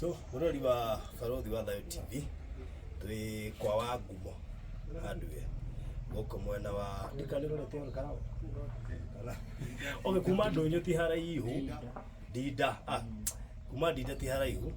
So, murori wa Barothi wa Thayũ TV twi kwa Wangumo handwe gũkũ mwena wa ndikanĩrorete ona kana okay kuma ndũnyũ ti haraihu Ndinda kuma Ndinda ti haraihu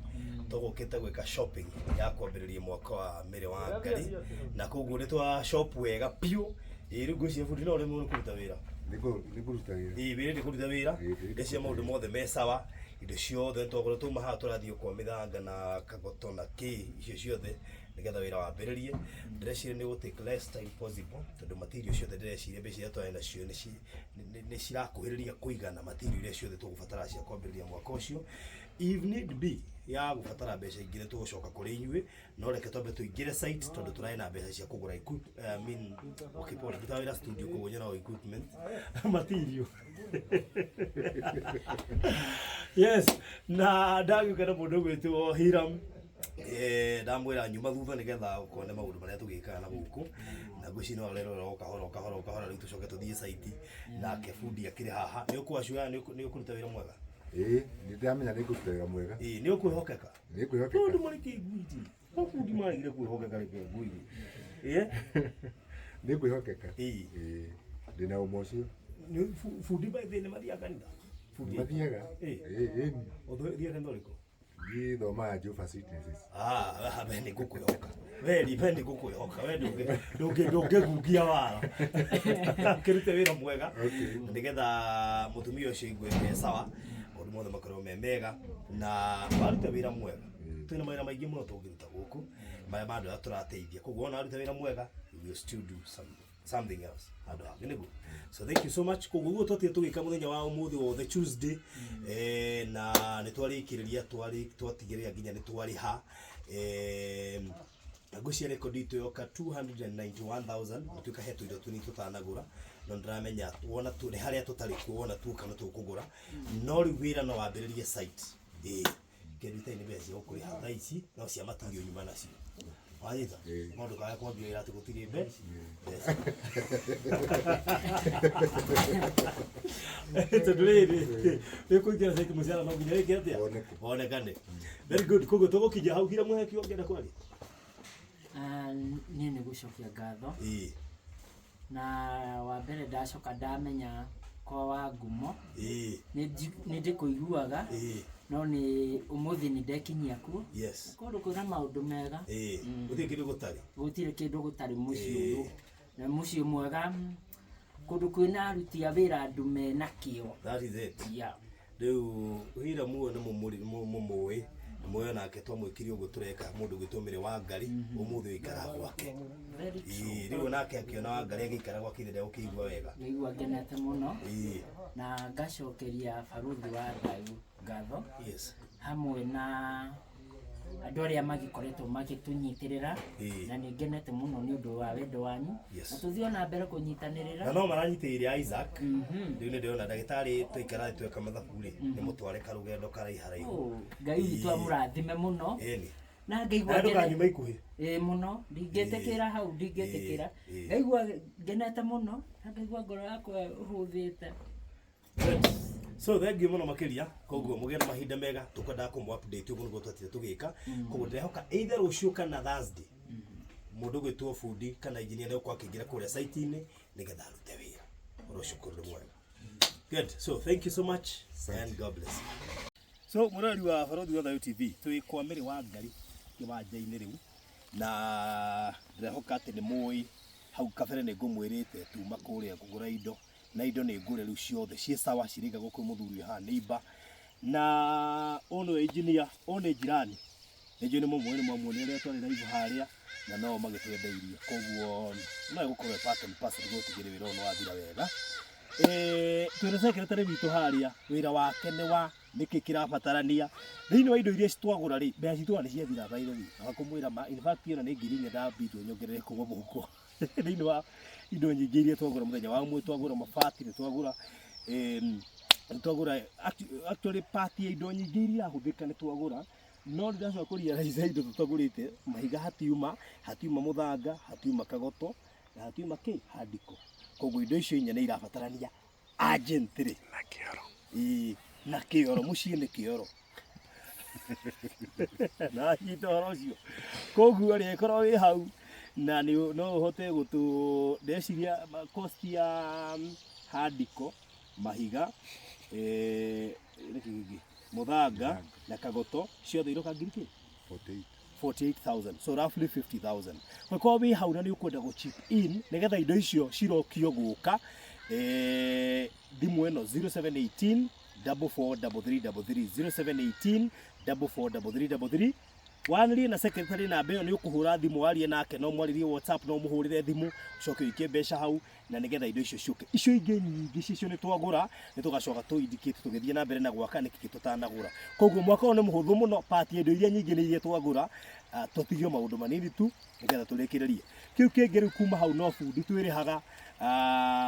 tũgũkĩte gwĩka shopping ya kwambĩrĩria mwaka wa Mĩrĩ Wangari na koguo nĩ twa shop wega piũ rĩu ngwĩciria bundi no ũrĩmwe kũruta wĩra nĩkũruta wĩra wĩra nĩ kũruta wĩra ndecia maũndũ mothe me sawa indo ciothe twagũra tuma haha tũrathiĩ kwa mĩthanga na kagoto na kĩ icio ciothe nĩgetha wĩra wambĩrĩrie ndĩreciria nĩ gũtake less time possible tondũ material ciothe ndĩreciria mbeca iria twarĩ nacio nĩ cirakuhĩrĩria kũigana material iria ciothe tũgũbatara cia kwambĩrĩria mwaka ũcio if need be ya gũbatara mbeca ingĩ nĩ tũgũcoka kũrĩ inyuĩ no reke twambe tũingĩre site tondũ tũrarĩ na mbeca cia kũgũra okay ndutawĩra studio koguo nyona equipment material yes na ndagĩũka na mũndũ gwĩtwo Hiram ndamwĩra nyuma thutha nĩgetha ũkone maũndũ marĩa tũgĩkaga na gũkũ na ngwĩciria no arerorera kahora rĩu tũcoke tũthiĩ site nake bundi akĩrĩ haha nĩ ũkwacua nĩ ũkũruta wĩra mwega nĩndĩramenya nĩngũruta wĩra mwega nĩ ũkwĩhokeka mũndũ marĩ kĩnguiti bundi maragire kwĩhokeka reke nguiti nĩngwĩhokeka ndĩna ũma ũcio bundi baithĩ nĩ mathiaga kanitha mathiaga ũthiaga kanitha ũrĩkũ gĩthomaga Jehovah's Witnesses nĩ ngũkwĩhoka nĩ ngũkwĩhoka we ndũngĩgungia wara kĩrute wĩra mwega nĩgetha mũtumia ũcio igue sawa maũndũ mothe makorwo me mega na waruta wĩra mwega twĩna mawĩra maingĩ mũno tũngĩruta gũkũ maya ma andũ arĩa tũrateithia koguo ona waruta wĩra mwega you will still do something else handũ hangĩ nĩguo so thank you so much koguo guo twathiĩ tũgĩka mũthenya wa ũmũthĩ wa the Tuesday na nĩ twarĩkĩrĩria twatigĩrĩra nginya nĩ twarĩha na ngwĩciria rekondi itũ yoka 291,000 gũtuĩka hetwo indo tũnini tũtanagũra no ndĩramenya wona nĩ harĩa tũtarĩ kuo wona tuoka no tũkũgũra no rĩu wĩra no wambĩrĩrie site kĩrute nĩ mbeca gũkũrĩha thaa ici no cia material nyuma nacio wanyita maũndũ kaya kwambia wĩra atĩ gũtirĩ mbeca tondũ rĩrĩ wĩkũingĩra site mũciara no nginya wĩke atĩa wonekane very good koguo tũgũkinya hau Hiram mũheki ũngĩenda kwaria niĩ nĩ gũcokia ngatho na wa mbere ndacoka ndamenya kwa Wangumo nĩ ndĩkũiguaga no nĩ ũmũthĩ nĩ ndekinyia kuo kũndũ kwĩna maũndũ mega gũtirĩ kĩndũ gũtarĩ mũciĩ ũyũ na mũciĩ mwega kũndũ kwĩna aruti a wĩra andũ mena kĩo rĩu Hiram ũyũ nĩ mũmũĩ moyo nake twamwĩkire ũguo tũreka mũndũ gwĩtwo Mĩrĩ Wangari ũmũthĩ wĩikara gwake rĩu nake akĩona Wangari agĩikara gwake rĩrĩa ũkĩigua wega ngĩigua ngenete mũno na ngacokeria Barothi wa Thayũ ngatho hamwe na andũ arĩa magĩkoretwo magĩtũnyitĩrĩra na nĩ ngenete mũno nĩ ũndũ wa wendo wanyu na tũthiĩ ona mbere kũnyitanĩrĩra na no maranyitĩrĩire Isaac rĩu nĩ ndĩrona ndagĩtarĩ tũikara tweka mathabu-rĩ nĩ mũtware karũgendo karaiharaihu Ngai witũ amũrathime mũno na ngaigua andũ kanyuma ikuhĩ mũno ndingĩtĩkĩra hau ndingĩtĩkĩra ngaigua ngenete mũno na ngaigua ngoro yakwa ũhũthĩte so thank you mũno makĩria koguo mũgĩe na mahinda mega tũkwendaga kũmũ update ũguo nĩguo twatire tũgĩka koguo ndĩrehoka either rũciũ kana Thursday mũndũ gwĩtwo bundi kana engineer nĩ ũkwa akĩingĩra kũrĩa site-inĩ nĩgetha arute wĩra rũciũ kũrĩ mwega good so thank you so much and God bless you so mũrori wa Barothi wa Thayũ TV twĩ kwa Mĩrĩ Wangari kĩwanja-inĩ rĩu na ndĩrehoka atĩ nĩ mũĩ hau kabere nĩ ngũmwĩrĩte tuma kũrĩa kũgũra indo na indo nĩ ngũre rĩu ciothe ciĩ sawa cirĩga gũkũ mũthuri haha neighbor na ono engineer one jirani nĩ mũmwe ũrĩa twarĩ live harĩa na no magĩtwendeirie koguo no gũkorwo part and parcel gũtigĩrĩra wĩra ũyũ wathira wega twĩna secretary witũ harĩa wĩra wake nĩ wa nĩkĩ kĩrabatarania thĩinĩ wa indo iria twagũra rĩ mbeca citũ nĩ ciathira thaĩrĩ na kũmwĩra in fact ĩno nĩ ngiri ndabindwo nyongerere kuma mũhuko thĩinĩ wa indo nyingĩ iria twagũra mũthenya wa ũmwe twagũra mabati nĩ twagũra actually party ya indo nyingĩ iria hũthĩka nĩ twagũra no ndĩracoka kũrealize indo tũtagũrĩte mahiga hatiuma mũthanga hatiuma kagoto na hatiuma handiko koguo indo icio inya nĩ irabatarania urgently na kĩoro mũciĩ nĩ kĩoro na nyita rocio koguo ri ikoro wi hau na no uhote gutu ndeciria cost ya handiko mahiga rikigi muthanga na kagoto ciothe iroka ngiri 48,000 so roughly 50,000 kwa wi hau na ni ukwenda go chip in nigetha indo icio cirokio guka thimu eno 0718 443333 0718 443333 na secretary na beo ni ukuhura thimu warie nake no mwaririe WhatsApp no muhurire thimu ucoke wike mbeca hau na nigetha indo icio ciuke icio ingi nyingi cicio ni twagura ni tugacoka tu indicate tugithie na mbere na gwaka niki tutanagura koguo mwaka one muhuthu muno party indo iria nyingi ni iria twagura tutigio maundu manini tu nigetha turekererie kiu kingiri kuma hau no fundi twirihaga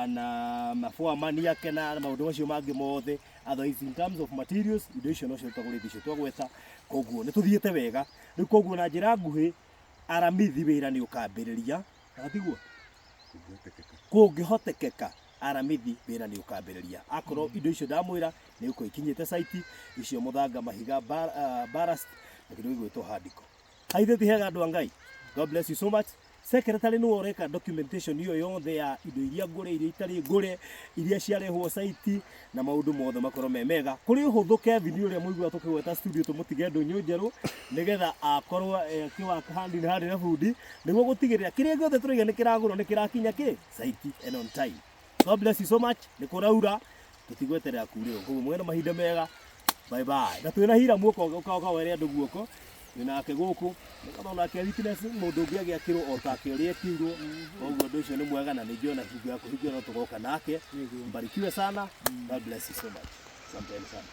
na mafua mani yake na maundu macio mangi mothe otherwise in terms of materials indo icio no cio tugurithie cio twagweta koguo ni tuthiete wega ni koguo na njira nguhi aramithi wira ni ukambiriria atigwo kungihotekeka aramithi wira ni ukambiriria akorwo indo icio ndamwira ni uko ikinyite site icio muthanga mahiga barast na kidogo gwetwo handiko haitheti hega andu angai God bless you so much secretary no oreka documentation iyo yothe ya indo iria ngure iria itari ngure iria ciarehwo site na maundu mothe makoro memega kuri uhuthu Kevin uria muigua tukigweta studio tumutige ndunyu njeru nigetha akorwo kiwa handi na fundi niguo gutigirira kiria giothe turiga ni kiragurwo ni kirakinya ki site and on time. God bless you so much nikuraura tutigweterera kureo koguo mwena mahinda mega bye bye na twina hira muoko ukaoka were andu guoko nake guku kama na witness mundu ngi agiakirwo otake uri ekirwo koguo ndu ucio ni mwega na ningiona hingo yako hingo no tugoka nake mbarikiwe sana. God bless you so much. Asante sana.